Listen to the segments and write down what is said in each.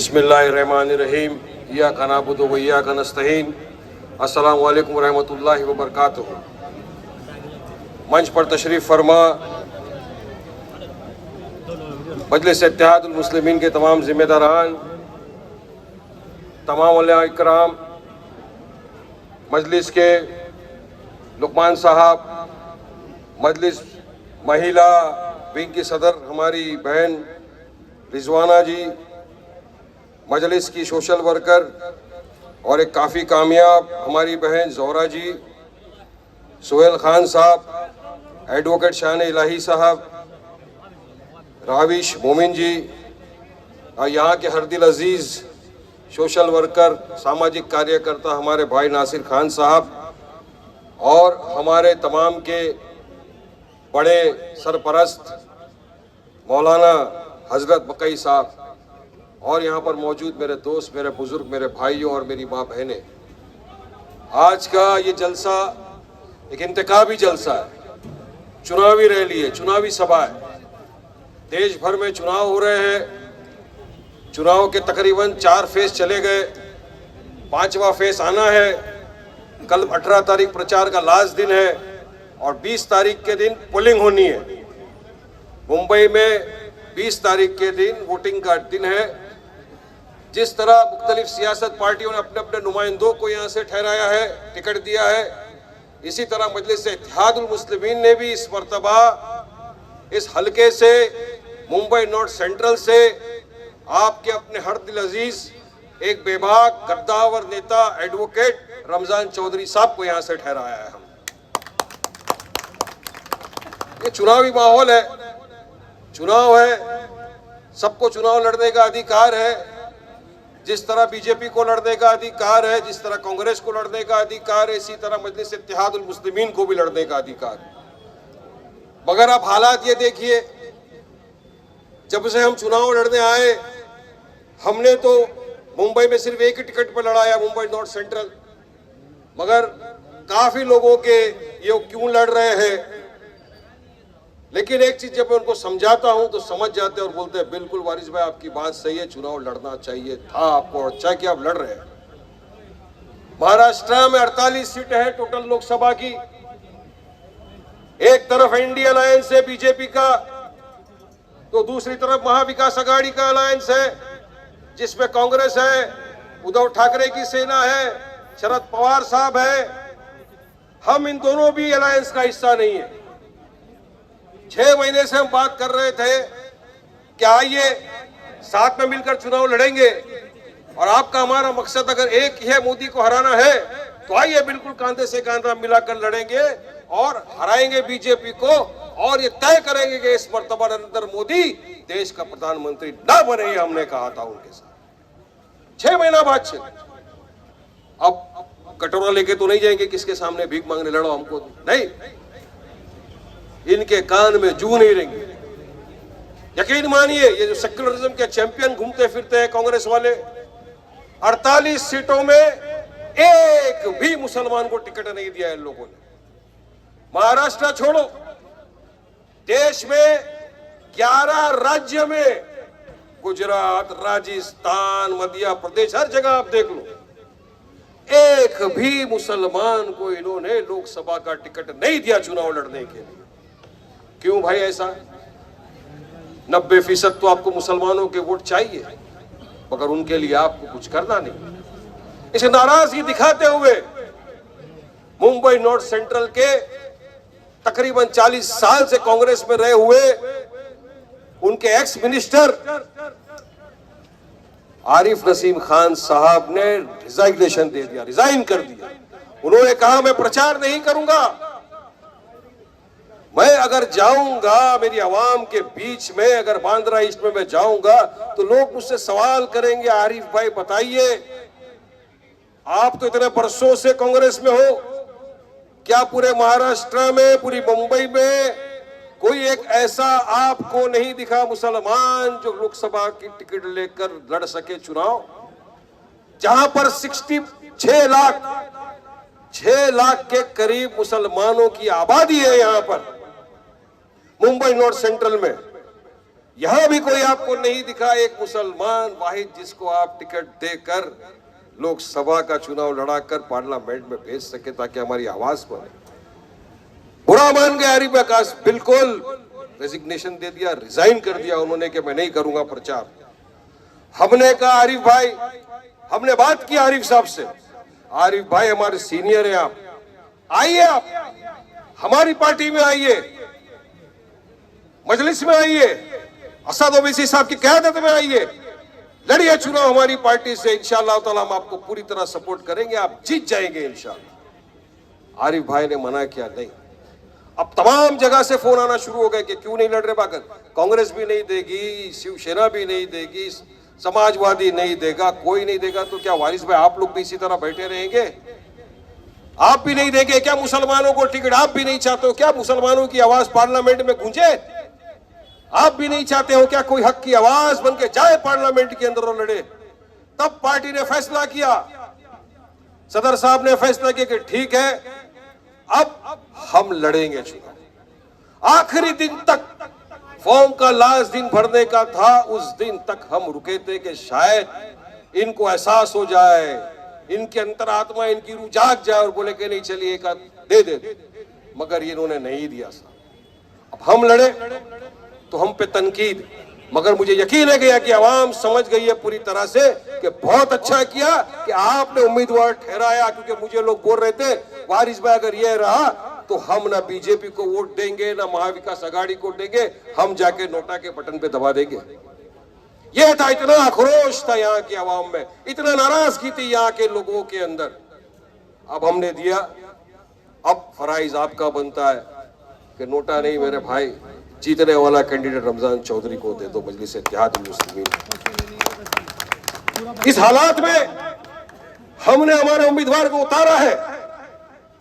बिस्मिल्लाहिर्रहमानिर्रहीम इय्याका नअबुदु व इय्याका नस्तईन। अस्सलामु अलैकुम रहमतुल्लाहि व बरकातुहू। मंच पर तशरीफ़ फरमा मजलिस इत्तेहादुल मुस्लिमीन के तमाम ज़िम्मेदारान, तमाम उलमा इकराम, मजलिस के लुकमान साहब, मजलिस महिला विंग की सदर हमारी बहन रिजवाना जी, मजलिस की सोशल वर्कर और एक काफ़ी कामयाब हमारी बहन ज़ोहरा जी, सुहेल खान साहब, एडवोकेट शान इलाही साहब, राविश मोमिन जी, और यहाँ के हरदिल अजीज़ सोशल वर्कर सामाजिक कार्यकर्ता हमारे भाई नासिर खान साहब, और हमारे तमाम के बड़े सरपरस्त मौलाना हज़रत बकई साहब, और यहाँ पर मौजूद मेरे दोस्त, मेरे बुज़ुर्ग, मेरे भाइयों और मेरी माँ बहनें। आज का ये जलसा एक इंतखाबी जलसा है, चुनावी रैली है, चुनावी सभा है। देश भर में चुनाव हो रहे हैं। चुनाव के तकरीबन 4 फेज चले गए, 5वां फेज आना है। कल 18 तारीख प्रचार का लास्ट दिन है और 20 तारीख के दिन पोलिंग होनी है। मुंबई में 20 तारीख के दिन वोटिंग का दिन है। जिस तरह मुख्तलिफ सियासत पार्टियों ने अपने अपने नुमाइंदों को यहाँ से ठहराया है, टिकट दिया है, इसी तरह मजलिस इत्तेहादुल मुस्लिमीन ने भी इस मर्तबा इस हलके से, मुंबई नॉर्थ सेंट्रल से, आपके अपने हरदिल अजीज एक बेबाक गद्दावर नेता एडवोकेट रमजान चौधरी साहब को यहाँ से ठहराया है। हम ये चुनावी माहौल है, चुनाव है, सबको चुनाव लड़ने का अधिकार है। जिस तरह बीजेपी को लड़ने का अधिकार है, जिस तरह कांग्रेस को लड़ने का अधिकार है, इसी तरह मजलिस इत्तेहादुल मुस्लिमीन को भी लड़ने का अधिकार है। मगर आप हालात ये देखिए, जब से हम चुनाव लड़ने आए, हमने तो मुंबई में सिर्फ एक ही टिकट पर लड़ाया, मुंबई नॉर्थ सेंट्रल। मगर काफी लोगों के ये क्यों लड़ रहे हैं, लेकिन एक चीज जब मैं उनको समझाता हूं तो समझ जाते हैं और बोलते हैं बिल्कुल वारिस भाई आपकी बात सही है, चुनाव लड़ना चाहिए था आपको, अच्छा कि आप लड़ रहे हैं। महाराष्ट्र में 48 सीटें हैं टोटल लोकसभा की। एक तरफ इंडिया अलायंस है बीजेपी का, तो दूसरी तरफ महाविकास आघाड़ी का अलायंस है जिसमें कांग्रेस है, उद्धव ठाकरे की सेना है, शरद पवार साहब है। हम इन दोनों भी अलायंस का हिस्सा नहीं है। 6 महीने से हम बात कर रहे थे कि आइए साथ में मिलकर चुनाव लड़ेंगे, और आपका हमारा मकसद अगर एक ही है, मोदी को हराना है, तो आइए बिल्कुल कांधे से कांधा मिलाकर लड़ेंगे और हराएंगे बीजेपी को, और ये तय करेंगे कि इस मर्तबा नरेंद्र मोदी देश का प्रधानमंत्री ना बने। ये हमने कहा था उनके साथ 6 महीना बाद से। अब कटोरा लेके तो नहीं जाएंगे किसके सामने भीख मांगने, लड़ो हमको नहीं, इनके कान में जू नहीं रहेंगे। यकीन मानिए, ये जो सेक्युलरिज्म के चैंपियन घूमते फिरते हैं कांग्रेस वाले, 48 सीटों में एक भी मुसलमान को टिकट नहीं दिया इन लोगों ने। महाराष्ट्र छोड़ो, देश में 11 राज्य में, गुजरात, राजस्थान, मध्य प्रदेश, हर जगह आप देख लो, एक भी मुसलमान को इन्होंने लोकसभा का टिकट नहीं दिया चुनाव लड़ने के लिए। क्यों भाई ऐसा? 90% तो आपको मुसलमानों के वोट चाहिए, मगर उनके लिए आपको कुछ करना नहीं। इसे नाराजगी दिखाते हुए मुंबई नॉर्थ सेंट्रल के तकरीबन 40 साल से कांग्रेस में रहे हुए उनके एक्स मिनिस्टर आरिफ नसीम खान साहब ने रिजाइनेशन दे दिया, रिजाइन कर दिया। उन्होंने कहा मैं प्रचार नहीं करूंगा, मैं अगर जाऊंगा मेरी आवाम के बीच में, अगर बांद्रा ईस्ट में मैं जाऊंगा तो लोग मुझसे सवाल करेंगे, आरिफ भाई बताइए, आप तो इतने बरसों से कांग्रेस में हो, क्या पूरे महाराष्ट्र में, पूरी मुंबई में कोई एक ऐसा आपको नहीं दिखा मुसलमान जो लोकसभा की टिकट लेकर लड़ सके चुनाव? जहां पर 6 लाख के करीब मुसलमानों की आबादी है, यहां पर मुंबई नॉर्थ सेंट्रल में, यहां भी कोई आपको नहीं दिखा एक मुसलमान वाहिद जिसको आप टिकट देकर लोकसभा का चुनाव लड़ाकर पार्लियामेंट में भेज सके ताकि हमारी आवाज बने। बुरा मान गए आरिफ आकाश, बिल्कुल रेजिग्नेशन दे दिया, रिजाइन कर दिया उन्होंने कि मैं नहीं करूंगा प्रचार। हमने कहा आरिफ भाई, हमने बात की आरिफ साहब से, आरिफ भाई हमारे सीनियर हैं, आप आइए, आप हमारी पार्टी में आइए, मजलिस में आइए, असद ओवैसी साहब की क़यादत में आइए, लड़िए चुनाव हमारी पार्टी से, इंशाअल्लाह ताला हम आपको पूरी तरह सपोर्ट करेंगे, आप जीत जाएंगे इंशाअल्लाह। आरिफ भाई ने मना किया, नहीं। अब तमाम जगह से फोन आना शुरू हो गए कि क्यों नहीं लड़ रहे बाकर, कांग्रेस भी नहीं देगी, शिवसेना भी नहीं देगी, समाजवादी नहीं देगा, कोई नहीं देगा, तो क्या वारिस भाई आप लोग भी इसी तरह बैठे रहेंगे? आप भी नहीं देंगे क्या मुसलमानों को टिकट? आप भी नहीं चाहते हो क्या मुसलमानों की आवाज पार्लियामेंट में गूंजे? आप भी नहीं चाहते हो क्या कोई हक की आवाज बन के जाए पार्लियामेंट के अंदर और लड़े? तब पार्टी ने फैसला किया, सदर साहब ने फैसला किया कि ठीक है, अब हम लड़ेंगे चुनाव। आखिरी दिन तक फॉर्म का लास्ट दिन भरने का था, उस दिन तक हम रुके थे कि शायद इनको एहसास हो जाए, इनके अंतरात्मा, इनकी रूह जाग जाए और बोले कि नहीं चलिए एक दे दे, मगर इन्होंने नहीं दिया साहब। अब हम लड़े तो हम पे तनकीद, मगर मुझे यकीन है गया कि आवाम समझ गई है पूरी तरह से कि बहुत अच्छा किया कि आपने उम्मीदवार ठहराया, क्योंकि मुझे लोग बोल रहे थे वारिस भाई अगर ये रहा तो हम ना बीजेपी को वोट देंगे ना महाविकास आघाड़ी को देंगे, हम जाके नोटा के बटन पे दबा देंगे। यह था, इतना आक्रोश था यहाँ की आवाम में, इतना नाराजगी थी यहाँ के लोगों के अंदर। अब हमने दिया, अब फराइज आपका बनता है कि नोटा नहीं मेरे भाई, जीतने वाला कैंडिडेट रमजान चौधरी को दे दो मजलिस इत्तेहादुल मुस्लिमीन। इस हालात में हमने हमारे उम्मीदवार को उतारा है,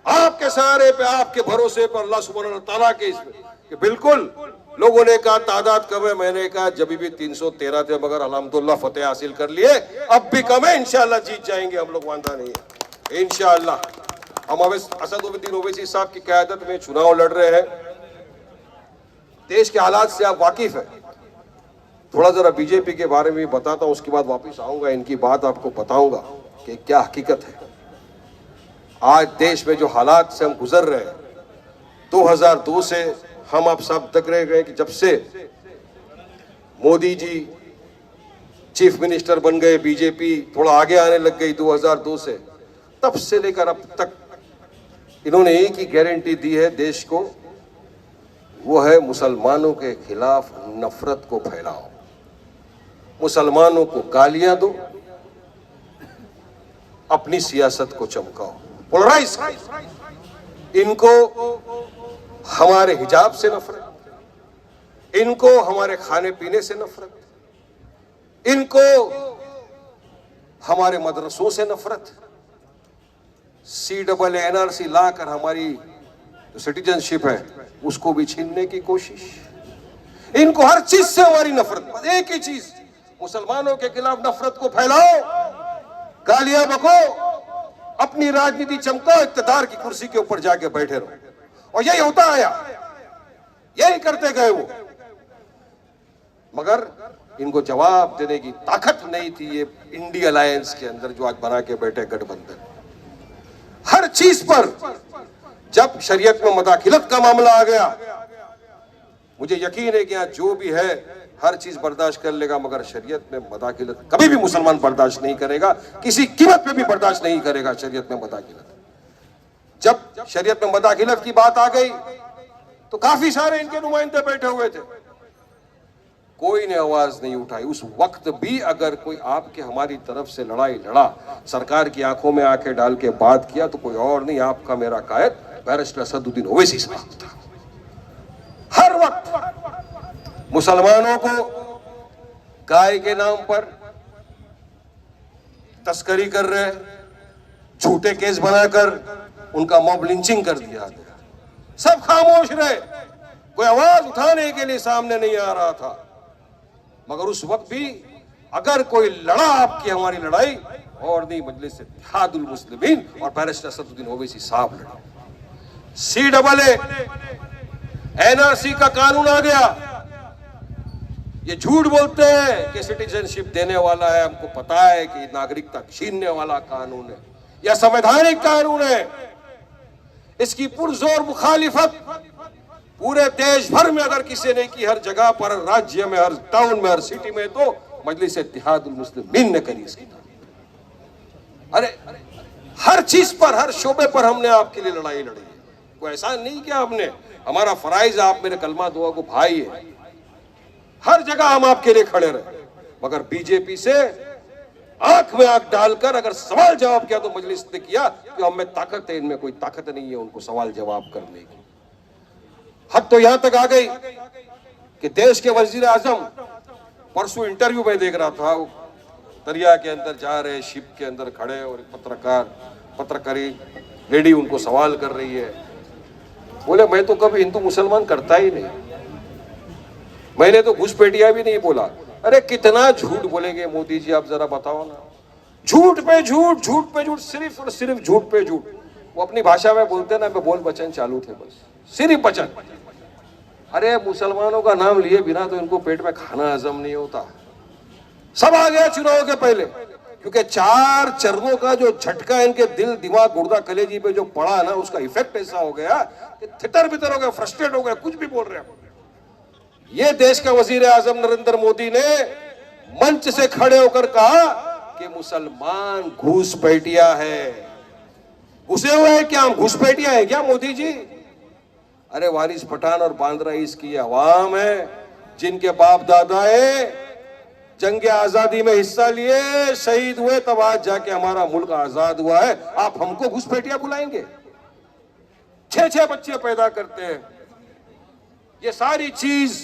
आपके सहारे पे, आपके भरोसे पर, अल्लाह सुब्हानहू तआला के इसमें कि बिल्कुल। लोगों ने कहा तादाद कम है, मैंने कहा जब भी 313 थे, मगर अल्हम्दुलिल्लाह फतेह हासिल कर लिए, अब भी कम है, इंशाअल्लाह जीत जाएंगे हम लोग, वांदा नहीं है इंशाअल्लाह। हम असद ओवैसी साहब की क़यादत में चुनाव लड़ रहे हैं। देश के हालात से आप वाकिफ है, थोड़ा जरा बीजेपी के बारे में बताता हूं, उसके बाद वापस आऊंगा, इनकी बात आपको बताऊंगा कि क्या हकीकत है। आज देश में जो हालात से हम गुजर रहे हैं, 2002 से हम आप सब तक रह गए कि जब से मोदी जी चीफ मिनिस्टर बन गए, बीजेपी थोड़ा आगे आने लग गई 2002 से, तब से लेकर अब तक इन्होंने एक ही गारंटी दी है देश को, वो है मुसलमानों के खिलाफ नफरत को फैलाओ, मुसलमानों को गालियां दो, अपनी सियासत को चमकाओ, पोलराइज। इनको हमारे हिजाब से नफरत, इनको हमारे खाने पीने से नफरत, इनको हमारे मदरसों से नफरत, CAA NRC लाकर हमारी जो सिटीजनशिप है उसको भी छीनने की कोशिश। इनको हर चीज से हमारी नफरत, बस एक ही चीज, मुसलमानों के खिलाफ नफरत को फैलाओ, गालियां बको, अपनी राजनीति चमकाओ, इक्तदार की कुर्सी के ऊपर जाके बैठे रहो। और यही होता आया, यही करते गए वो, मगर इनको जवाब देने की ताकत नहीं थी ये इंडिया अलायंस के अंदर जो आज बना के बैठे गठबंधन। हर चीज पर जब शरीयत में मदाखिलत का मामला आ गया, मुझे यकीन है कि यहाँ जो भी है हर चीज बर्दाश्त कर लेगा, मगर शरीयत में मदाखिलत कभी भी मुसलमान बर्दाश्त नहीं करेगा, किसी कीमत पे भी बर्दाश्त नहीं करेगा शरीयत में मदाखिलत। जब शरीयत में मदाखिलत की बात आ गई तो काफी सारे इनके नुमाइंदे बैठे हुए थे, कोई ने आवाज नहीं उठाई। उस वक्त भी अगर कोई आपके हमारी तरफ से लड़ाई लड़ा, सरकार की आंखों में आंखें डाल के बात किया, तो कोई और नहीं, आपका मेरा कायद बैरिस्टर असदुद्दीन ओवैसी साहब था। हर वक्त मुसलमानों को गाय के नाम पर तस्करी कर रहे, झूठे केस बनाकर उनका मॉब लिंचिंग कर दिया गया, सब खामोश रहे, कोई आवाज उठाने के लिए सामने नहीं आ रहा था। मगर उस वक्त भी अगर कोई लड़ा आपकी हमारी लड़ाई, और नहीं मजलिस इत्तेहादुल मुस्लिमीन और बैरिस्टर असदुद्दीन ओवैसी साहब लड़े। CAA NRC का कानून आ गया, ये झूठ बोलते हैं कि सिटीजनशिप देने वाला है, हमको पता है कि नागरिकता छीनने वाला कानून है या संवैधानिक कानून है। इसकी पुरजोर मुखालिफत पूरे देश भर में अगर किसी ने की, हर जगह पर, हर राज्य में, हर टाउन में, हर सिटी में, तो मजलिस इत्तेहादुल मुस्लिमीन ने करी इसकी। अरे हर चीज पर, हर शोबे पर हमने आपके लिए लड़ाई लड़ी है। कोई ऐसा नहीं किया हमने, हमारा फराइज आप मेरे कलमा दुआ को भाई है, हर जगह हम आपके लिए खड़े रहे। मगर बीजेपी से आंख में आंख डालकर अगर सवाल जवाब किया तो मजलिस ने किया कि हम में ताकत है, इनमें कोई ताकत नहीं है उनको सवाल जवाब करने की। हद तो यहां तक आ गई कि देश के वजीर आजम, परसों इंटरव्यू में देख रहा था, वो दरिया के अंदर जा रहे, शिप के अंदर खड़े, और पत्रकारी लेडी उनको सवाल कर रही है। बोले मैं तो कभी हिंदू मुसलमान करता ही नहीं, मैंने तो घुसपैठिया भी नहीं बोला। अरे कितना झूठ बोलेंगे मोदी जी, आप जरा बताओ ना। झूठ पे झूठ, झूठ पे झूठ, सिर्फ और सिर्फ झूठ पे झूठ। वो अपनी भाषा में बोलते ना, बोल बचन चालू थे, बस सिर्फ बचन। अरे मुसलमानों का नाम लिए बिना तो इनको पेट में खाना हजम नहीं होता। सब आ गया चुनाव के पहले, क्योंकि 4 चरणों का जो झटका इनके दिल, दिमाग, गुर्दा, कलेजी पे जो पड़ा ना, उसका इफेक्ट ऐसा हो गया कि तितर बितर हो गया, फ्रस्ट्रेट हो गया, कुछ भी बोल रहे हैं। ये देश का वजीर आजम नरेंद्र मोदी ने मंच से खड़े होकर कहा कि मुसलमान घुसपैठिया है। घुसे हुए हैं क्या हम? घुसपैठिया है क्या मोदी जी? अरे वारिस पठान और बांद्रा इसकी अवाम है, जिनके बाप दादाए जंग आजादी में हिस्सा लिए, शहीद हुए, तब आज जाके हमारा मुल्क आजाद हुआ है। आप हमको घुसपैठिया बुलाएंगे? 6 बच्चे पैदा करते हैं, ये सारी चीज,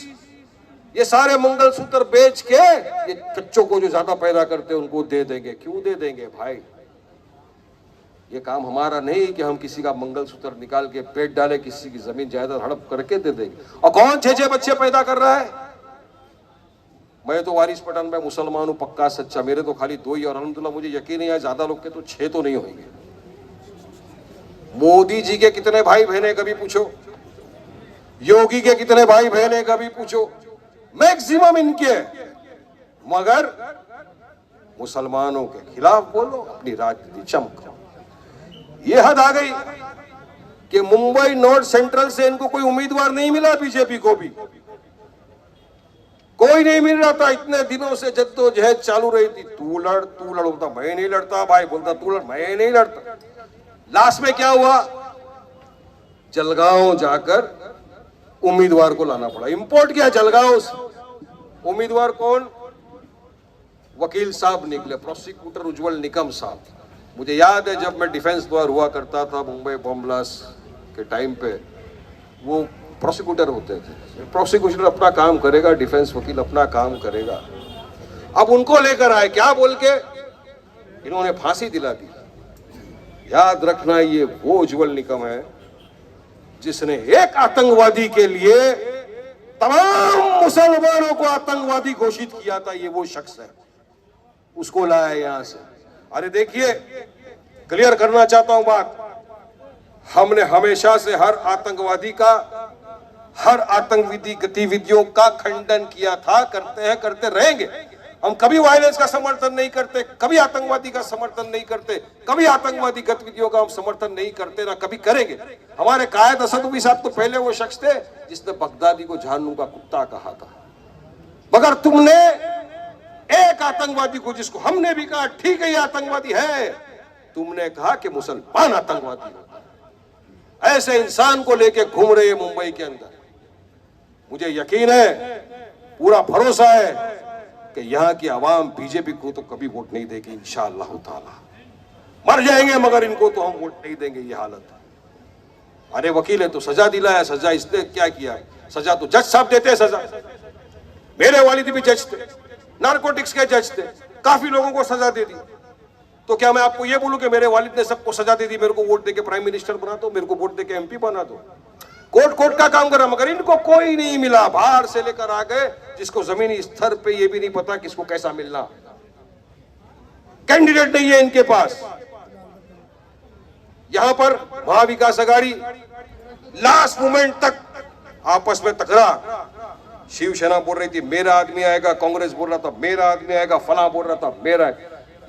ये सारे मंगलसूत्र बेच के ये बच्चों को जो ज्यादा पैदा करते हैं उनको दे देंगे। क्यों दे देंगे भाई? ये काम हमारा नहीं कि हम किसी का मंगलसूत्र निकाल के पेट डाले, किसी की जमीन जायदाद हड़प करके दे देंगे। और कौन 6 बच्चे पैदा कर रहा है? मैं तो वारिस पठान में मुसलमान हूं, पक्का सच्चा। मेरे तो खाली 2 ही, और अल्हम्दुलिल्लाह मुझे यकीन है ज्यादा लोग के तो 6 तो नहीं होंगे। मोदी जी के कितने भाई बहने कभी पूछो, योगी के कितने भाई बहने कभी पूछो, मैक्सिमम इनके। मगर मुसलमानों के खिलाफ बोलो, अपनी राजनीति चमकाओ। ये हद आ गई कि मुंबई नॉर्थ सेंट्रल से इनको कोई उम्मीदवार नहीं मिला, बीजेपी को भी कोई नहीं मिल रहा था। इतने दिनों से जद्दोजहद चालू रही थी, तू लड़ बोलता, मैं नहीं लड़ता भाई, बोलता तू लड़, मैं नहीं लड़ता। लास्ट में क्या हुआ? जलगांव जाकर उम्मीदवार को लाना पड़ा, इंपोर्ट किया जलगांव से। उम्मीदवार कौन? वकील साहब निकले, प्रोसिक्यूटर उज्जवल निकम साहब। मुझे याद है जब मैं डिफेंस द्वार हुआ करता था मुंबई बम ब्लास्ट के टाइम पे, वो प्रोसिक्यूटर होते थे। प्रोसिक्यूटर अपना काम करेगा, डिफेंस वकील अपना काम करेगा। अब उनको लेकर आए, क्या बोल के इन्होंने फांसी दिला दी। याद रखना, ये वो उज्जवल निकम है जिसने एक आतंकवादी के लिए तमाम मुसलमानों को आतंकवादी घोषित किया था। ये वो शख्स है, उसको लाया यहां से। अरे देखिए, क्लियर करना चाहता हूं बात, हमने हमेशा से हर आतंकवादी का, हर आतंकवादी गतिविधियों का खंडन किया था, करते हैं, करते रहेंगे। हम कभी वायलेंस का समर्थन नहीं करते, कभी आतंकवादी का समर्थन नहीं करते, कभी आतंकवादी गतिविधियों का हम समर्थन नहीं करते, ना कभी करेंगे। हमारे कायद असदुद्दीन साहब तो पहले वो शख्स थे जिसने बगदादी को जहन्नुम का कुत्ता कहा था। मगर तुमने एक आतंकवादी को, जिसको हमने भी कहा ठीक है ये आतंकवादी है, तुमने कहा कि मुसलमान आतंकवादी होता है। ऐसे इंसान को लेके घूम रहे मुंबई के अंदर। मुझे यकीन है, पूरा भरोसा है कि यहाँ की आवाम बीजेपी को तो कभी वोट नहीं देगी इंशाअल्लाह ताला। मर जाएंगे मगर इनको तो हम वोट नहीं देंगे, ये हालत है। अरे वकील है तो सजा दिलाया, सजा इसने क्या किया? सजा तो जज साहब देते हैं सजा। मेरे वालिद भी जज थे, नारकोटिक्स के जज थे, काफी लोगों को सजा दे दी। तो क्या मैं आपको ये बोलूं कि मेरे वालिद ने सबको सजा दे दी, मेरे को वोट देके प्राइम मिनिस्टर बना दो, मेरे को वोट देके एमपी बना दो? कोर्ट का काम करा, मगर इनको कोई नहीं मिला। बाहर से लेकर आ गए, जिसको जमीनी स्तर पे ये भी नहीं पता किसको कैसा मिलना। कैंडिडेट नहीं है इनके पास। यहां पर महाविकास आघाड़ी लास्ट मोमेंट तक आपस में टकरा, शिवसेना बोल रही थी मेरा आदमी आएगा, कांग्रेस बोल रहा था मेरा आदमी आएगा, फला बोल रहा था मेरा।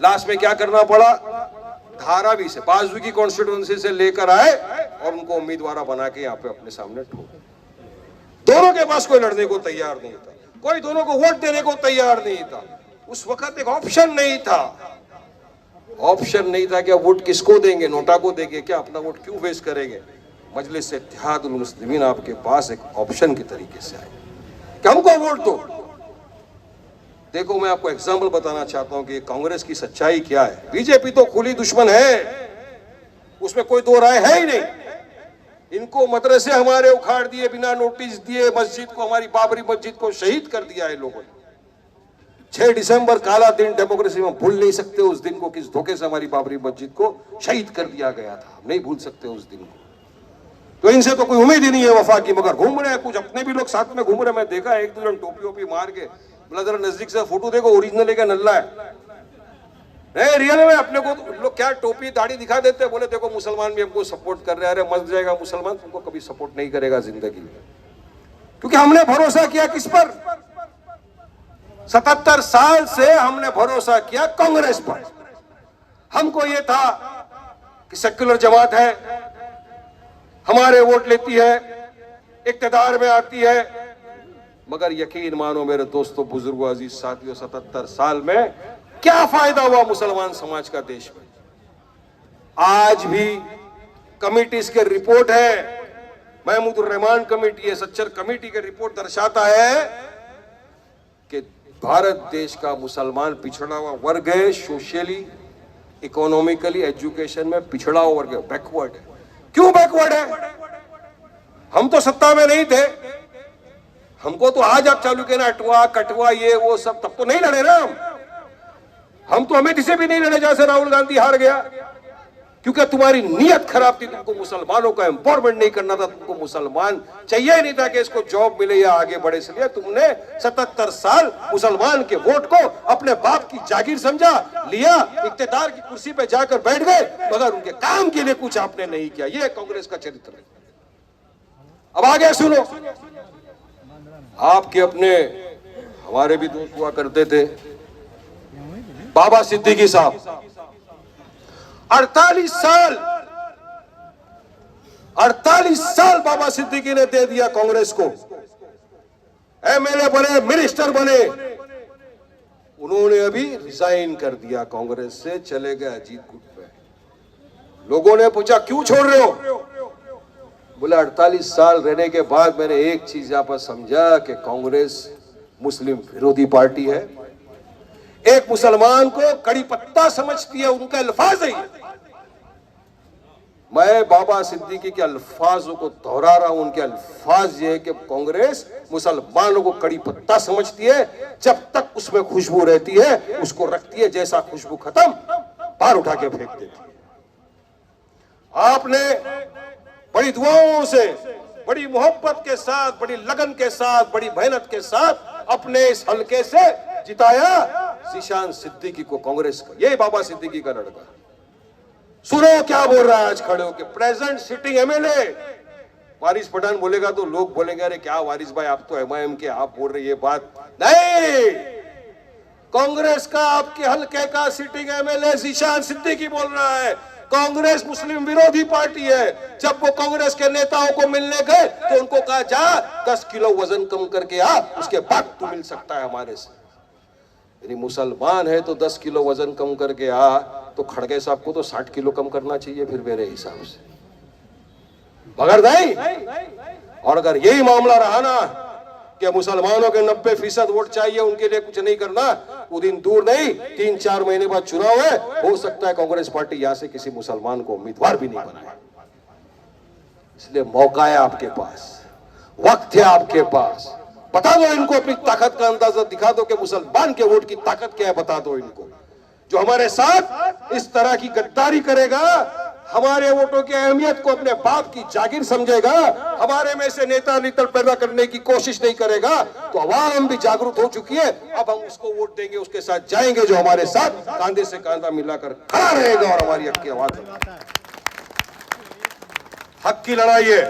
लास्ट में क्या करना पड़ा, धारावी से बाजू की कॉन्स्टिट्यूएंसी से लेकर आए और उनको उम्मीदवार बना के यहाँ पे अपने सामने ठोक। दोनों के पास कोई लड़ने को तैयार नहीं था, कोई दोनों को वोट देने को तैयार नहीं था। उस वक्त एक ऑप्शन नहीं था, ऑप्शन नहीं था कि वोट किसको देंगे, नोटा को देंगे क्या, अपना वोट क्यों वेस्ट करेंगे। मजलिस इत्तेहादुल मुस्लिमीन आपके पास एक ऑप्शन के तरीके से आए कि हमको वोट दो। देखो मैं आपको एग्जाम्पल बताना चाहता हूं कि कांग्रेस की सच्चाई क्या है। बीजेपी तो खुली दुश्मन है, उसमें कोई दो राय है ही नहीं। इनको मदरसे हमारे उखाड़ दिए बिना नोटिस दिए, मस्जिद को, हमारी बाबरी मस्जिद को शहीद कर दिया है लोगों ने। 6 दिसंबर काला दिन डेमोक्रेसी में भूल नहीं सकते उस दिन को, किस धोखे से हमारी बाबरी मस्जिद को शहीद कर दिया गया था, हम नहीं भूल सकते उस दिन को। तो इनसे तो कोई उम्मीद ही नहीं है वफा की, मगर घूम रहे हैं, कुछ अपने भी लोग साथ में घूम रहे हैं। मैं देखा एक दो जन टोपी वोपी मार के, बोला जरा नजदीक से फोटो देखो, ओरिजिनल है क्या नल्ला है। रियल में अपने को लोग क्या टोपी दाढ़ी दिखा देते हैं, बोले देखो मुसलमान भी हमको सपोर्ट कर रहे हैं। अरे मर जाएगा मुसलमान, तुमको कभी सपोर्ट नहीं करेगा जिंदगी में, क्योंकि हमने भरोसा किया किस पर, 77 साल से हमने भरोसा किया कांग्रेस पर। हमको यह था कि सेक्युलर जमात है, हमारे वोट लेती है, इक्तदार में आती है। मगर यकीन मानो मेरे दोस्तों, बुजुर्गों, अजीज साथियों, 77 साल में क्या फायदा हुआ मुसलमान समाज का देश में। आज भी कमिटीज के रिपोर्ट है, महमूदुर रहमान कमेटी है, सच्चर कमेटी के रिपोर्ट दर्शाता है कि भारत देश का मुसलमान पिछड़ा हुआ वर्ग है, सोशली, इकोनॉमिकली, एजुकेशन में पिछड़ा हुआ वर्ग है, बैकवर्ड है। क्यों बैकवर्ड है? हम तो सत्ता में नहीं थे, हमको तो आज आप चालू किया ना अटवा कटवा ये वो सब, तब तो नहीं लड़े ना हम तो अमेठी से भी नहीं लड़े जैसे राहुल गांधी हार गया, क्योंकि तुम्हारी नीयत खराब थी। तुमको मुसलमानों का एम्पावरमेंट नहीं करना था, तुमको मुसलमान चाहिए नहीं था कि इसको जॉब मिले या आगे बढ़े। इसलिए तुमने 77 साल मुसलमान के वोट को अपने बाप की जागीर समझा लिया, इक्तदार की कुर्सी पे जाकर बैठ गए, मगर उनके काम के लिए कुछ आपने नहीं किया। यह कांग्रेस का चरित्र है। अब आगे सुनो, आपके अपने हमारे भी दोस्त हुआ करते थे, बाबा सिद्दीकी साहब 48 साल बाबा सिद्दीकी ने दे दिया कांग्रेस को। एमएलए बने, मिनिस्टर बने, उन्होंने अभी रिजाइन कर दिया कांग्रेस से, चले गए अजीत गुट पे। लोगों ने पूछा क्यों छोड़ रहे हो, बोले 48 साल रहने के बाद मैंने एक चीज यहां पर समझा कि कांग्रेस मुस्लिम विरोधी पार्टी है, एक मुसलमान को कड़ी पत्ता समझती है, उनका अल्फाज है। मैं बाबा सिद्दीकी के अल्फाजों को दोहरा रहा हूं, उनके अल्फाज ये है कि कांग्रेस मुसलमानों को कड़ी पत्ता समझती है, जब तक उसमें खुशबू रहती है उसको रखती है, जैसा खुशबू खत्म बाहर उठा के फेंक देती है। आपने बड़ी दुआओं से, बड़ी मोहब्बत के साथ, बड़ी लगन के साथ, बड़ी मेहनत के साथ अपने इस हलके से जिताया ज़ीशान सिद्दीकी को, कांग्रेस का। ये बाबा सिद्दीकी का लड़का। सुनो क्या बोल रहा है आज खड़े होकर, प्रेजेंट सिटिंग एमएलए। वारिस पठान बोलेगा तो लोग बोलेंगे अरे क्या वारिस भाई, आप तो एमआईएम के, आप बोल रहे ये बात नहीं। कांग्रेस का आपके हलके का सिटिंग एमएलए ज़ीशान सिद्दीकी बोल रहा है। कांग्रेस मुस्लिम विरोधी पार्टी है। जब वो कांग्रेस के नेताओं को मिलने गए तो उनको कहा जा 10 किलो वजन कम करके आ, उसके बाद तू मिल सकता है हमारे से। यानी मुसलमान है तो 10 किलो वजन कम करके आ, तो खड़गे साहब को तो 60 किलो कम करना चाहिए फिर मेरे हिसाब से, मगर नहीं। और अगर यही मामला रहा ना कि मुसलमानों के 90% वोट चाहिए, उनके लिए कुछ नहीं करना, वो दिन दूर नहीं, 3-4 महीने बाद चुनाव है, हो सकता है कांग्रेस पार्टी यहां से किसी मुसलमान को उम्मीदवार भी नहीं बनाए। इसलिए मौका है आपके पास, वक्त है आपके पास, बता दो इनको, अपनी ताकत का अंदाजा दिखा दो कि मुसलमान के वोट की ताकत क्या है, बता दो इनको। जो हमारे साथ इस तरह की गद्दारी करेगा, हमारे वोटों की अहमियत को अपने बाप की जागीर समझेगा, हमारे में से नेता लीडर पैदा करने की कोशिश नहीं करेगा, तो अवाम भी जागरूक हो चुकी है। अब हम उसको वोट देंगे, उसके साथ जाएंगे जो हमारे साथ कांधे से कांधा मिलाकर खड़ा रहेगा और हमारी हक की आवाज। हक की लड़ाई है,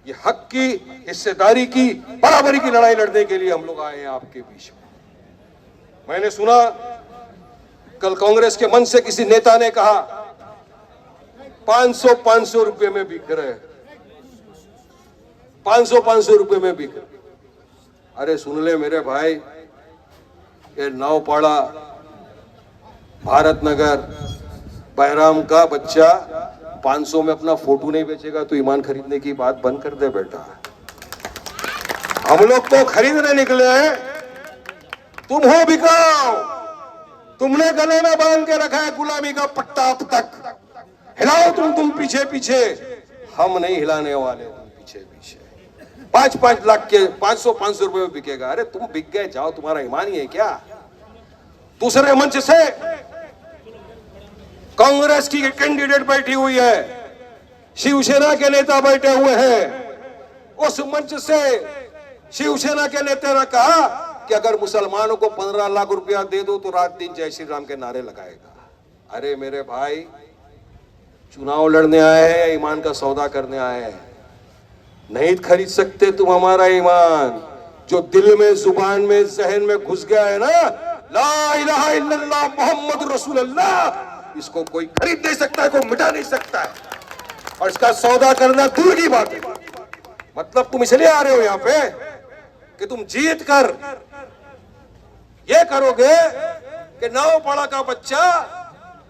ये हक की, हिस्सेदारी की, बराबरी की लड़ाई लड़ने के लिए हम लोग आए हैं आपके बीच में। मैंने सुना कल कांग्रेस के मंच से किसी नेता ने कहा 500 रुपए में बिक रहे, 500 रुपए में बिक रहे। अरे सुन ले मेरे भाई, ये नावपाड़ा, भारत नगर, बहराम का बच्चा 500 में अपना फोटो नहीं बेचेगा तो ईमान खरीदने की बात बंद कर दे बेटा। हम लोग तो खरीदने निकले हैं, तुम हो बिकाओ। तुमने गले में बांध के रखा है गुलामी का पट्टा अब तक, हिलाओ तुम पीछे पीछे, हम नहीं हिलाने वाले तुम पीछे पीछे। 5-5 लाख के 500 रुपए में बिकेगा। अरे तुम बिक गए, जाओ, तुम्हारा ईमान ही है क्या? दूसरे मंच से कांग्रेस की कैंडिडेट बैठी हुई है, शिवसेना के नेता बैठे हुए हैं। उस मंच से शिवसेना के नेता ने कहा कि अगर मुसलमानों को 15 लाख रुपया दे दो तो रात दिन जय श्री राम के नारे लगाएगा। अरे मेरे भाई, चुनाव लड़ने आए हैं या ईमान का सौदा करने आए हैं? नहीं खरीद सकते तुम हमारा ईमान। जो दिल में, जुबान में, जहन में घुस गया है ना, ला इलाहा इल्लल्लाह मोहम्मद रसूलुल्लाह, इसको कोई खरीद नहीं सकता है, कोई मिटा नहीं सकता है। और इसका सौदा करना दूर की बात है। मतलब तुम इसलिए आ रहे हो यहां पे कि तुम जीत कर ये करोगे कि नावपाड़ा का बच्चा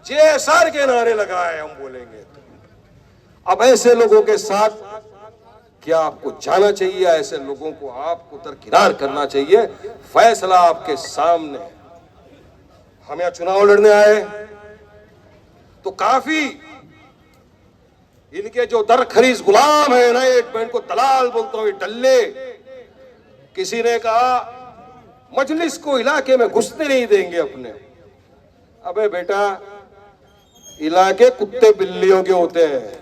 जेएसआर के नारे लगाए, हम बोलेंगे। अब ऐसे लोगों के साथ क्या आपको जाना चाहिए? ऐसे लोगों को आपको दरकिनार करना चाहिए। फैसला आपके सामने। हम यहां चुनाव लड़ने आए तो काफी इनके जो दरखरीज गुलाम है ना, मैं इनको दलाल बोलता हूं, डल्ले। किसी ने कहा मजलिस को इलाके में घुसने नहीं देंगे अपने। अबे बेटा, इलाके कुत्ते बिल्लियों के होते हैं,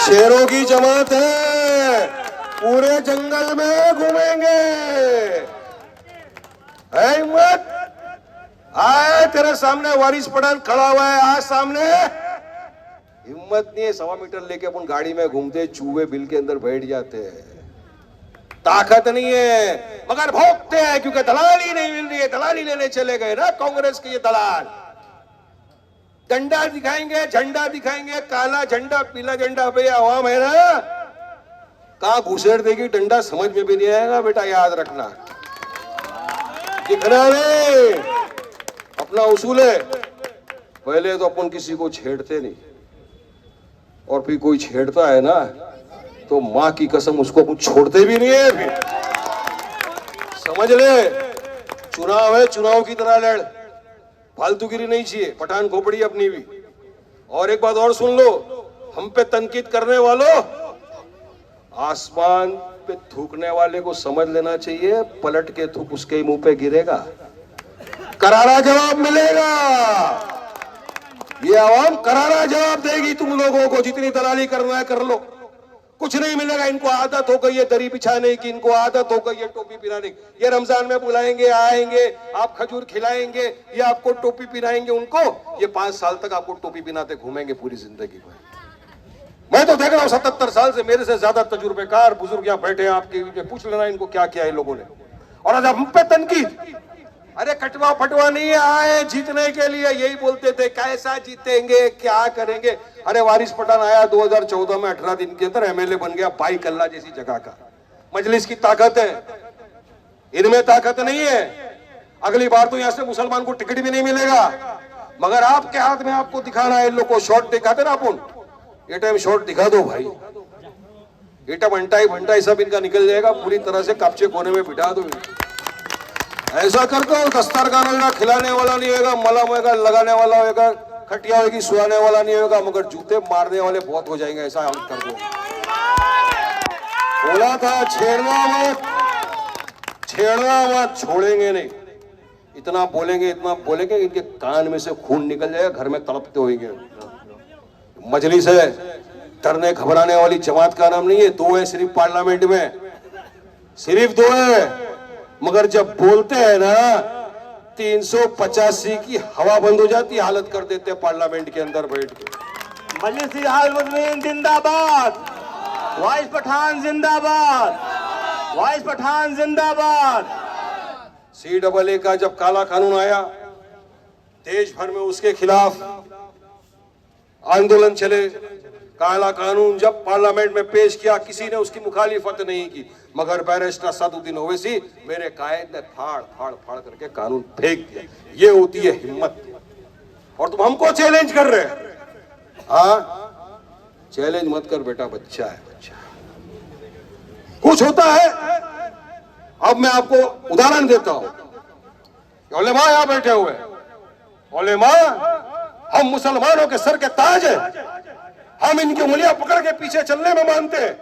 शेरों की जमात है, पूरे जंगल में घूमेंगे। है हिम्मत? आए तेरे सामने वारिस पठान खड़ा हुआ है, आज सामने हिम्मत नहीं है। 1.25 मीटर लेके अपन गाड़ी में घूमते, चूहे बिल के अंदर बैठ जाते हैं। ताकत नहीं है मगर भोगते हैं क्योंकि दलाली नहीं मिल रही है। दलाली लेने चले गए ना कांग्रेस के ये दलाल। डंडा दिखाएंगे, झंडा दिखाएंगे, काला झंडा, पीला झंडा। भैया आवाम है ना, कहां घुसेड़ देगी डंडा समझ में भी नहीं आएगा बेटा, याद रखना। दिखना नहीं, अपना उसूल है। पहले तो अपन किसी को छेड़ते नहीं, और फिर कोई छेड़ता है ना तो मां की कसम उसको कुछ छोड़ते भी नहीं है। फिर समझ ले, चुनाव है, चुनाव की तरह लड़, फालतूगिरी नहीं चाहिए। पठान खोपड़ी अपनी भी। और एक बात और सुन लो, हम पे तनकीद करने वालों, आसमान पे थूकने वाले को समझ लेना चाहिए, पलट के थूक उसके मुंह पे गिरेगा, करारा जवाब मिलेगा। ये आवाम करारा जवाब देगी तुम लोगों को। जितनी दलाली करना है कर लो, कुछ नहीं मिलेगा। इनको आदत हो गई है दरी बिछाने की, इनको आदत हो गई है टोपी पहनाने की। ये रमजान में बुलाएंगे, आएंगे, आप खजूर खिलाएंगे, ये आपको टोपी पहनाएंगे उनको। ये 5 साल तक आपको टोपी पहनाते घूमेंगे पूरी जिंदगी में। मैं तो देख रहा हूं 77 साल से, मेरे से ज्यादा तजुर्बेकार बुजुर्ग यहाँ बैठे हैं आपके, पूछ लेना इनको क्या किया है लोगों ने। और आज हम पे तनकीद, अरे कटवा फटवा नहीं आए जीतने के लिए। यही बोलते थे कैसा जीतेंगे, क्या करेंगे। अरे वारिस पठान आया 2014 में, 18 दिन के अंदर एमएलए बन गया, बाई कल्ला जैसी जगह का। मजलिस की ताकत है, इनमें ताकत नहीं है। अगली बार तो यहां से मुसलमान को टिकट भी नहीं मिलेगा। मगर आपके हाथ में आपको दिखाना है। इन लोग को शॉर्ट दिखाते ना अपन, ये टाइम शॉर्ट दिखा दो भाई। ये टाइम भंटाई सब इनका निकल जाएगा पूरी तरह से, कपचे कोने में बिठा दो। ऐसा कर दो, दस्तरखान होगा, खिलाने वाला नहीं होगा, मलम होगा, लगाने वाला होगा, खटिया होगी, सुलाने वाला नहीं होगा, मगर जूते मारने वाले बहुत हो जाएंगे। ऐसा हम कर दो। बोला था छेड़ना मत, छेड़ना मत, छोड़ेंगे नहीं। इतना बोलेंगे इनके कान में से खून निकल जाएगा, घर में तड़पते होंगे। मजलिस है, डरने घबराने वाली जमात का नाम नहीं है। 2 है सिर्फ पार्लियामेंट में, सिर्फ 2 है। मगर जब बोलते हैं ना 385 की हवा बंद हो जाती, हालत कर देते हैं पार्लियामेंट के अंदर बैठ के। मजलिस इत्तेहादुल मुस्लिमीन जिंदाबाद, वाइस पठान जिंदाबाद, वाइस पठान जिंदाबाद। CAA का जब काला कानून आया, देश भर में उसके खिलाफ आंदोलन चले। काला कानून जब पार्लियामेंट में पेश किया, किसी ने उसकी मुखालिफत नहीं की, मगर बैरिस्टर असदुद्दीन ओवैसी मेरे कायद ने फाड़ फाड़ फाड़ करके कानून फेंक दिया। ये होती है हिम्मत। और तुम हमको चैलेंज कर रहे हैं। हाँ, चैलेंज मत कर बेटा, बच्चा है बच्चा। कुछ होता है। अब मैं आपको उदाहरण देता हूं। उलेमा यहां बैठे हुए, उलेमा हम मुसलमानों के सर के ताज है। हम इनकी उंगलियां पकड़ के पीछे चलने में मानते हैं।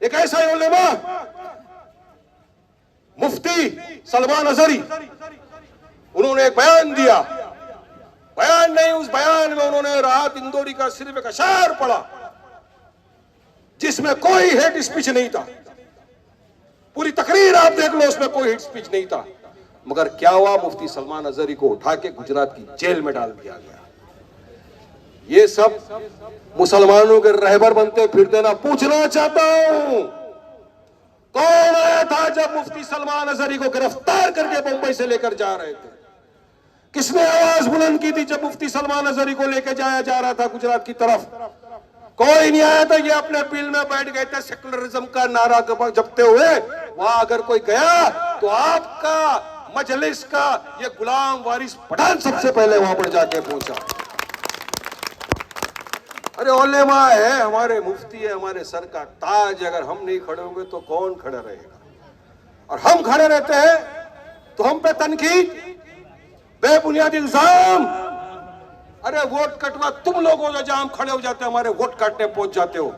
एक ऐसा ही उलेमा मुफ्ती सलमान अजहरी, उन्होंने एक बयान दिया। बयान नहीं, उस बयान में उन्होंने राहत इंदौरी का सिर्फ एक अशार पढ़ा, जिसमें कोई हेट स्पीच नहीं था। पूरी तकरीर आप देख लो, उसमें कोई हेट स्पीच नहीं था। मगर क्या हुआ, मुफ्ती सलमान अजहरी को उठा के गुजरात की जेल में डाल दिया गया। ये सब मुसलमानों के रहबर बनते फिरते ना। पूछना चाहता हूं, कौन आया था जब मुफ्ती सलमान अजहरी को गिरफ्तार करके मुंबई से लेकर जा रहे थे? किसने आवाज बुलंद की थी जब मुफ्ती सलमान अजहरी को लेकर जाया जा रहा था गुजरात की तरफ? कोई नहीं आया था। ये अपने बिल में बैठ गए थे सेकुलरिज्म का नारा जपते हुए। वहां अगर कोई गया तो आपका मजलिस का ये गुलाम वारिस पठान सबसे पहले वहां पर जाके पहुंचा। अरे उलेमा है, हमारे मुफ्ती है, हमारे सर का ताज। अगर हम नहीं खड़े होंगे तो कौन खड़ा रहेगा? और हम खड़े रहते हैं तो हम पे तनकीद, बेबुनियाद इल्जाम। अरे वोट कटवा तुम लोगों जो जहां खड़े हो जाते हो, हमारे वोट काटने पहुंच जाते हो।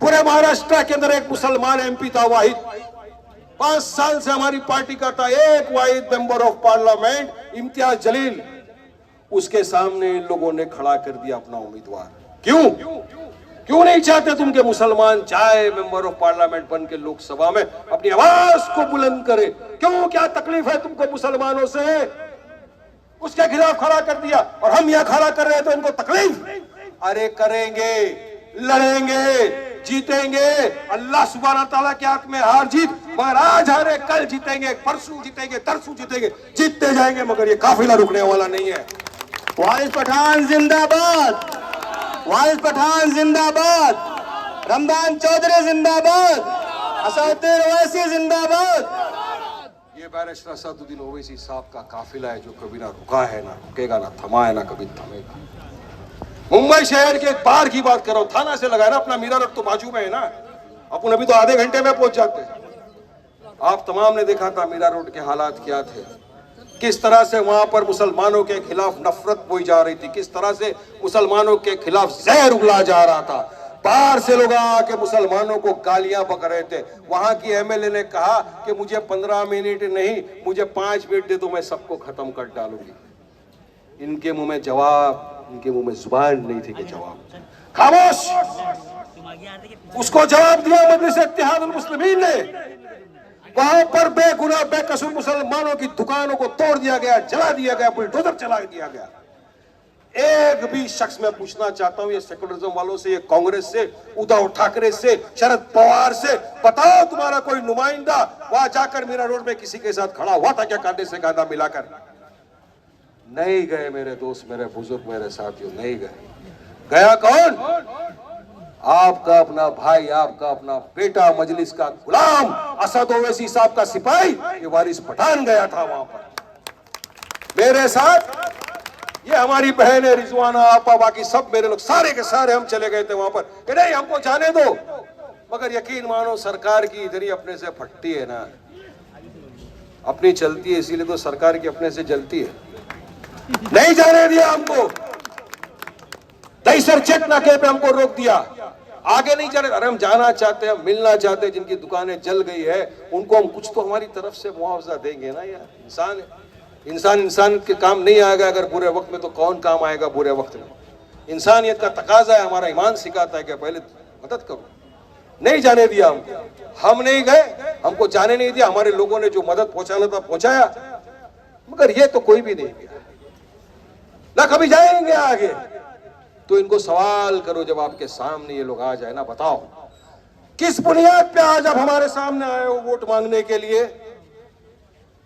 पूरे महाराष्ट्र के अंदर एक मुसलमान MP था, वाहिद। 5 साल से हमारी पार्टी का था, एक वाहिद member of parliament Imtiaz Jaleel. उसके सामने इन लोगों ने खड़ा कर दिया अपना उम्मीदवार। क्यों नहीं चाहते तुम के मुसलमान जाए मेंबर ऑफ पार्लियामेंट बन के लोकसभा में अपनी आवाज को बुलंद करे? क्यों, क्या तकलीफ है तुमको मुसलमानों से? उसके खिलाफ खड़ा कर दिया। और हम यहां खड़ा कर रहे हैं तो इनको तकलीफ। अरे करेंगे, लड़ेंगे, जीतेंगे। अल्लाह सुब्हाना तआला के हाथ में हार जीत। मगर आज हारे, कल जीतेंगे, परसों जीतेंगे, तरसों जीतेंगे, जीतते जाएंगे। मगर ये काफिला रुकने वाला नहीं है। वाइस पठान जिंदाबाद, वाइस पठान जिंदाबाद, रमजान चौधरी जिंदाबाद, असदुद्दीन ओवैसी जिंदाबाद। ये बैरिस्टर असदुद्दीन ओवैसी साहब का काफिला है, जो कभी ना रुका है, ना रुकेगा, ना थमा है, ना कभी थमेगा। मुंबई शहर के बाहर की बात कर रहा हूं, थाना से लगा ना, अपना मीरा रोड तो बाजू में है ना। अपन अभी तो आधे घंटे में पहुंच जाते हैं। आप तमाम ने देखा था मीरा रोड के हालात क्या थे, किस तरह से वहां पर मुसलमानों के खिलाफ नफरत बोई जा रही थी, किस तरह से मुसलमानों के खिलाफ जहर उगला जा रहा था। बाहर से लोग आके मुसलमानों को गालियां बक रहे थे। वहां की MLA ने कहा कि मुझे 15 मिनट नहीं, मुझे 5 मिनट दे दो, मैं सबको खत्म कर डालूंगी। इनके मुंह में जवाब, इनके मुंह में जुबान नहीं थी कि जवाब। खामोश। उसको जवाब दिया मजलिस इत्तेहादुल मुस्लिमीन ने। वहां पर बेगुनाह बेकसूर मुसलमानों की दुकानों को तोड़ दिया गया, जला दिया गया, बुलडोजर चला दिया गया। एक भी शख्स मैं पूछना चाहता हूं, ये सेकुलरिज्म वालों से, ये कांग्रेस से, उद्धव ठाकरे से, शरद पवार से, बताओ तुम्हारा कोई नुमाइंदा वहां जाकर मीरा रोड में किसी के साथ खड़ा हुआ था क्या, कांधे से कांधा मिलाकर? नहीं गए मेरे दोस्त, मेरे बुजुर्ग, मेरे साथियों, नहीं गए। गया कौन? आपका अपना भाई, आपका अपना बेटा, मजलिस का गुलाम असद ओवैसी साहब का सिपाही, ये वारिस पठान गया था वहां पर मेरे साथ। ये हमारी बहन है रिजवाना, आपा, बाकी सब मेरे लोग, सारे के सारे हम चले गए थे वहां पर कि नहीं हमको जाने दो। मगर यकीन मानो, सरकार की इधर ही अपने से फटती है ना, अपनी चलती है, इसीलिए तो सरकार की अपने से जलती है। नहीं जाने दिया हमको, दहीसर चेक नाके पे हमको रोक दिया, आगे नहीं जाने। अरे हम जाना चाहते हैं, मिलना चाहते हैं, जिनकी दुकानें जल गई है उनको हम कुछ तो हमारी तरफ से मुआवजा देंगे ना यार। इंसान है, इंसान के काम नहीं आएगा अगर बुरे वक्त में, तो कौन काम आएगा बुरे वक्त में? इंसानियत का तकाजा है, हमारा ईमान सिखाता है कि पहले मदद करो। नहीं जाने दिया हम नहीं गए, हमको जाने नहीं दिया। हमारे लोगों ने जो मदद पहुंचाना था पहुंचाया, मगर ये तो कोई भी नहीं गया, ना कभी जाएंगे आगे। तो इनको सवाल करो जब आपके सामने ये लोग आ जाए ना, बताओ किस बुनियाद पे आज आप हमारे सामने आए हो वोट मांगने के लिए?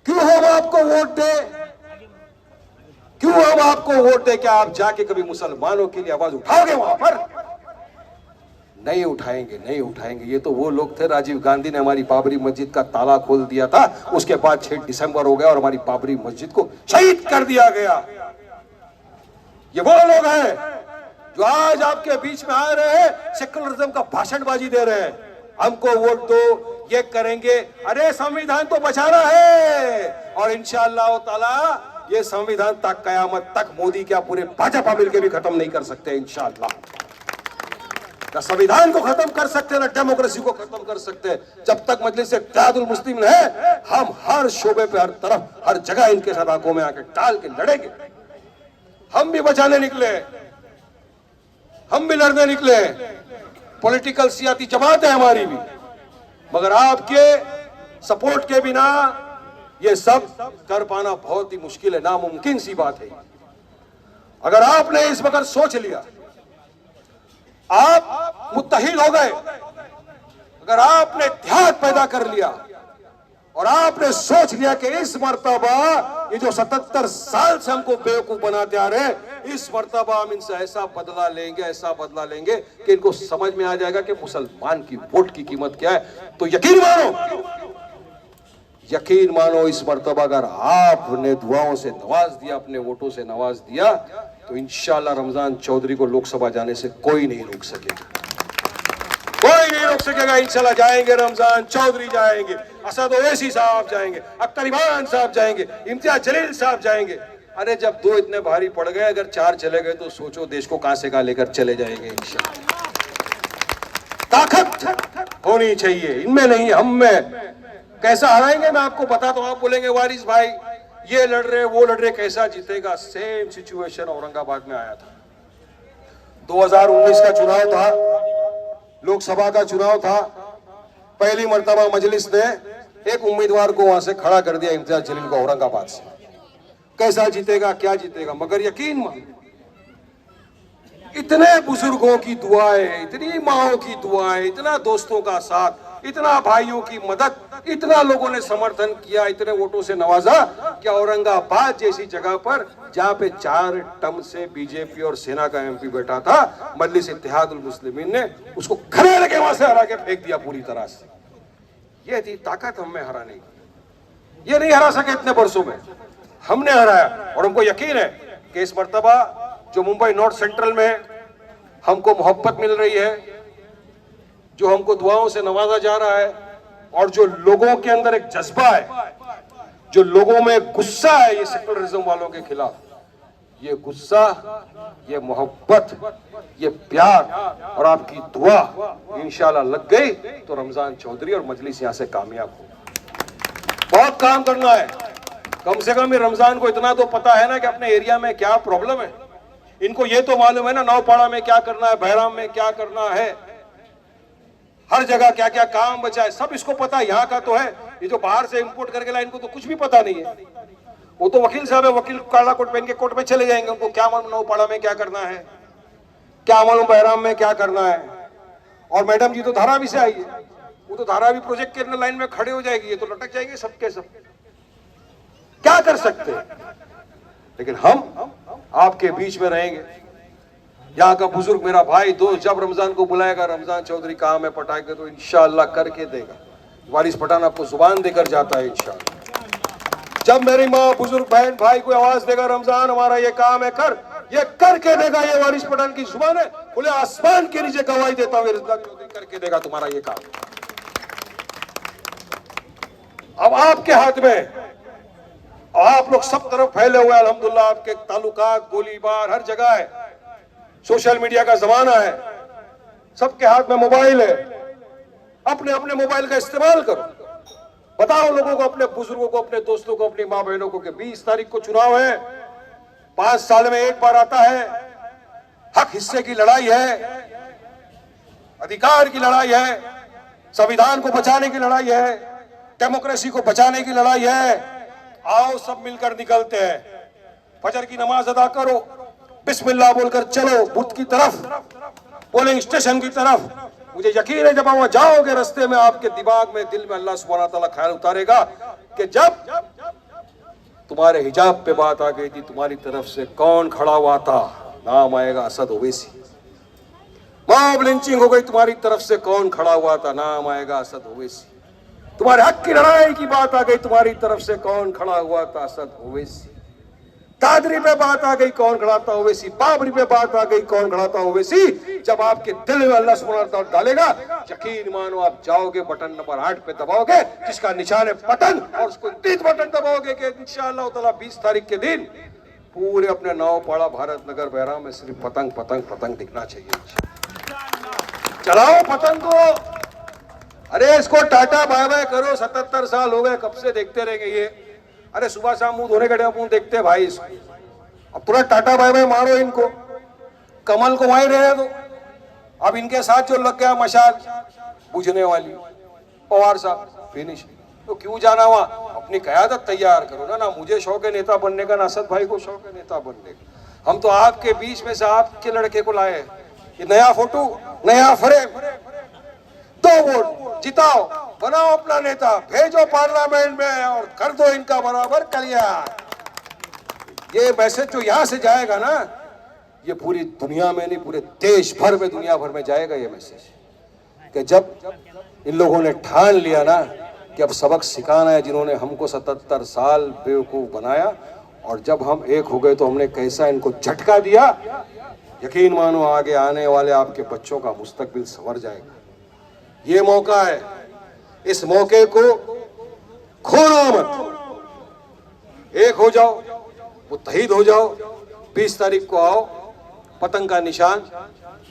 क्यों हम आपको वोट दे? क्यों हम आपको वोट दे? क्या आप जाके कभी मुसलमानों के लिए आवाज उठाओगे वहां पर? नहीं उठाएंगे, नहीं उठाएंगे। ये तो वो लोग थे, राजीव गांधी ने हमारी बाबरी मस्जिद का ताला खोल दिया था, उसके बाद 6 दिसंबर हो गया और हमारी बाबरी मस्जिद को शहीद कर दिया गया। ये वो लोग हैं जो आज आपके बीच में आ रहे हैं, सेकुलरिज्म का भाषणबाजी दे रहे हैं, हमको वोट दो, ये करेंगे। अरे संविधान तो बचाना है और इंशाअल्लाह ताला ये संविधान तक कयामत तक मोदी क्या पूरे भाजपा मिलकर भी खत्म नहीं कर सकते इंशाअल्लाह। ना संविधान को खत्म कर सकते, ना डेमोक्रेसी को खत्म कर सकते। जब तक मजलिस इत्तेहादुल मुस्लिमीन है, हम हर शोबे पे, हर तरफ, हर जगह इनके साथ आंखों में आके डाल के लड़ेंगे। हम भी बचाने निकले, हम भी लड़ने निकले। पॉलिटिकल सियासी जमात है हमारी भी, मगर आपके सपोर्ट के बिना ये सब कर पाना बहुत ही मुश्किल है, नामुमकिन सी बात है। अगर आपने इस वक्त सोच लिया, आप मुत्तहिद हो गए, अगर आपने इत्तेहाद पैदा कर लिया और आपने सोच लिया कि इस मर्तबा ये जो 77 साल से हमको बेवकूफ बनाते आ रहे हैं, इस मर्तबा हम इनसे ऐसा बदला लेंगे, ऐसा बदला लेंगे कि इनको समझ में आ जाएगा कि मुसलमान की वोट की कीमत क्या है, तो यकीन मानो, यकीन मानो इस मर्तबा अगर आपने दुआओं से नवाज दिया, अपने वोटों से नवाज दिया, तो इंशाअल्लाह रमजान चौधरी को लोकसभा जाने से कोई नहीं रोक सकेगा, कोई नहीं रोक सकेगा। इंशाअल्लाह जाएंगे, रमजान चौधरी जाएंगे, असद ओवैसी साहब जाएंगे, अख्तर इमान साहब जाएंगे, इम्तियाज जलील साहब जाएंगे। अरे जब 2 इतने भारी पड़ गए, अगर 4 चले गए तो सोचो देश को कहां से कहां लेकर चले जाएंगे इंशाअल्लाह। ताकत होनी चाहिए, इनमें नहीं हम में। कैसा हराएंगे मैं आपको बता तो, आप बोलेंगे वारिस भाई ये लड़ रहे वो लड़ रहे, कैसा जीतेगा? सेम सिचुएशन औरंगाबाद में आया था। 2019 का चुनाव था, लोकसभा का चुनाव था। पहली मर्तबा मजलिस ने एक उम्मीदवार को वहां से खड़ा कर दिया, इम्तियाज जलील को, औरंगाबाद से। कैसा जीतेगा, क्या जीतेगा? मगर यकीन मान, इतने बुजुर्गों की दुआएं, इतनी माओं की दुआएं, इतना दोस्तों का साथ, इतना भाइयों की मदद, इतना लोगों ने समर्थन किया, इतने वोटों से नवाजा कि औरंगाबाद जैसी जगह पर जहां पे 4 टर्म से बीजेपी और सेना का एमपी बैठा था, मजलिस इत्तेहादुल मुस्लिमीन ने उसको खड़े के वहां से हरा के फेंक दिया पूरी तरह से। ये थी ताकत हमें हराने की। ये नहीं हरा सके इतने वर्षों में, हमने हराया। और हमको यकीन है कि इस मर्तबा जो मुंबई नॉर्थ सेंट्रल में हमको मोहब्बत मिल रही है, जो हमको दुआओं से नवाजा जा रहा है, और जो लोगों के अंदर एक जज्बा है, जो लोगों में गुस्सा है ये सेकुलरिज्म वालों के खिलाफ, ये गुस्सा, ये मोहब्बत, ये प्यार और आपकी दुआ इंशाल्लाह लग गई तो रमजान चौधरी और मजलिस यहां से कामयाब हो। बहुत काम करना है, कम से कम ये रमजान को इतना तो पता है ना कि अपने एरिया में क्या प्रॉब्लम है। इनको ये तो मालूम है ना नौपाड़ा में क्या करना है, बहराम में क्या करना है, हर जगह क्या क्या काम बचा है, सब इसको पता है। यहाँ का तो है, ये जो बाहर से इंपोर्ट करके लाए इनको तो कुछ भी पता नहीं है। वो तो वकील साहब है, वकील काला कोट पहन के कोर्ट में चले जाएंगे, उनको क्या मालूम नौपाड़ा में क्या करना है, क्या मालूम बहराम में क्या करना है। और मैडम जी तो धारावी से आई है, वो तो धारावी प्रोजेक्ट के लाइन में खड़े हो जाएगी, ये तो लटक जाएंगे सबके सब, क्या कर सकते हैं। लेकिन हम आपके बीच में रहेंगे। यहाँ का बुजुर्ग मेरा भाई दोस्त जब रमजान को बुलाएगा, रमजान चौधरी कहाँ में पटाएगा, तो इंशाअल्लाह करके देगा। वारिस पठान आपको जुबान देकर जाता है इंशाअल्लाह। जब मेरी माँ बुजुर्ग बहन भाई को आवाज देगा रमजान हमारा ये काम है कर, ये करके देगा। ये वारिस पठान की जुबान है, खुले आसमान के नीचे गवाही देता हूँ करके देगा तुम्हारा ये काम। अब आपके हाथ में, आप लोग सब तरफ फैले हुए हैं अल्हम्दुलिल्लाह, आपके तालुका गोलीबार हर जगह है, सोशल मीडिया का जमाना है, सबके हाथ में मोबाइल है। अपने अपने मोबाइल का इस्तेमाल करो, बताओ लोगों को, अपने बुजुर्गों को, अपने दोस्तों को, अपनी माँ बहनों को कि 20 तारीख को चुनाव है, 5 साल में एक बार आता है, हक हिस्से की लड़ाई है, अधिकार की लड़ाई है, संविधान को बचाने की लड़ाई है, डेमोक्रेसी को बचाने की लड़ाई है। आओ सब मिलकर निकलते हैं, फजर की नमाज अदा करो, बिस्मिल्लाह बोलकर चलो बूथ की तरफ, पोलिंग स्टेशन की तरफ। मुझे यकीन है जब वहां जाओगे रास्ते में आपके दिमाग में, दिल में अल्लाह सुब्हानहू तआला ख्याल उतारेगा कि जब तुम्हारे हिजाब पे बात आ गई थी, तुम्हारी तरफ से कौन खड़ा हुआ था? नाम आएगा असद ओवैसी। मॉब लिंचिंग हो गई, तुम्हारी तरफ से कौन खड़ा हुआ था? नाम आएगा असद ओवैसी। तुम्हारे हक की लड़ाई की बात आ गई, तुम्हारी तरफ से कौन खड़ा हुआ था? असद ओवैसी। दादरी पे बात आ गई, कौन खड़ा था? ओवैसी। बाबरी पे बात आ गई, कौन खड़ा था? ओवैसी। जब आपके दिल में अल्लाह सुब्हानहू तआला डालेगा, यकीन मानो आप जाओगे बटन नंबर 8 पे दबाओगे, जिसका निशान है बटन, और उसको 3 बटन दबाओगे कि इंशाअल्लाह ताला 20 तारीख के दिन पूरे अपने नौपाड़ा भारत नगर बहराम में सिर्फ पतंग पतंग पतंग दिखना चाहिए। चलाओ पतंग को। अरे इसको टाटा बाय बाय करो, 77 साल हो गए, कब से देखते रहेंगे ये। अरे सुबह शाम मुंह धोने के टाइम देखते भाई इसको, अब तुरंत टाटा बाय बाय मारो इनको, कमल को वहीं रहने दो। अब इनके साथ जो लग गया मशाल बुझने वाली, पवार साहब फिनिश। तो क्यों जाना वहां? अपनी क़यादत तैयार करो ना। ना मुझे शौक है नेता बनने का, ना असद भाई को शौक है नेता बनने का। हम तो आपके बीच में से आपके लड़के को लाए, ये नया फोटो, नया फ्रेम, 2 वोट जिताओ, बनाओ अपना नेता, भेजो पार्लियामेंट में और कर दो इनका बराबर कल्याण। ये मैसेज जो यहां से जाएगा ना, ये पूरी दुनिया में नहीं, पूरे देश भर में, दुनिया भर में जाएगा ये मैसेज कि जब इन लोगों ने ठान लिया ना कि अब सबक सिखाना है, जिन्होंने हमको 77 साल बेवकूफ बनाया, और जब हम एक हो गए तो हमने कैसा इनको झटका दिया, यकीन मानो आगे आने वाले आपके बच्चों का मुस्तकबिल संवर जाएगा। ये मौका है, इस मौके को खोना मत। एक हो जाओ, मुत्तहिद हो जाओ। 20 तारीख को आओ, पतंग का निशान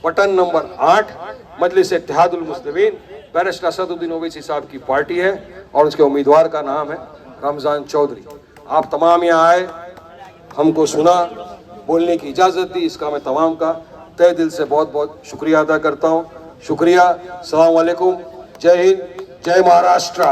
बटन नंबर 8, मजलिस इत्तेहादुल मुस्लिमीन, बैरिस्टर असदुद्दीन ओवैसी साहब की पार्टी है और उसके उम्मीदवार का नाम है रमजान चौधरी। आप तमाम यहाँ आए, हमको सुना, बोलने की इजाज़त दी, इसका मैं तमाम का तहे दिल से बहुत बहुत शुक्रिया अदा करता हूँ। शुक्रिया। अस्सलाम वालेकुम। जय हिंद, जय महाराष्ट्र।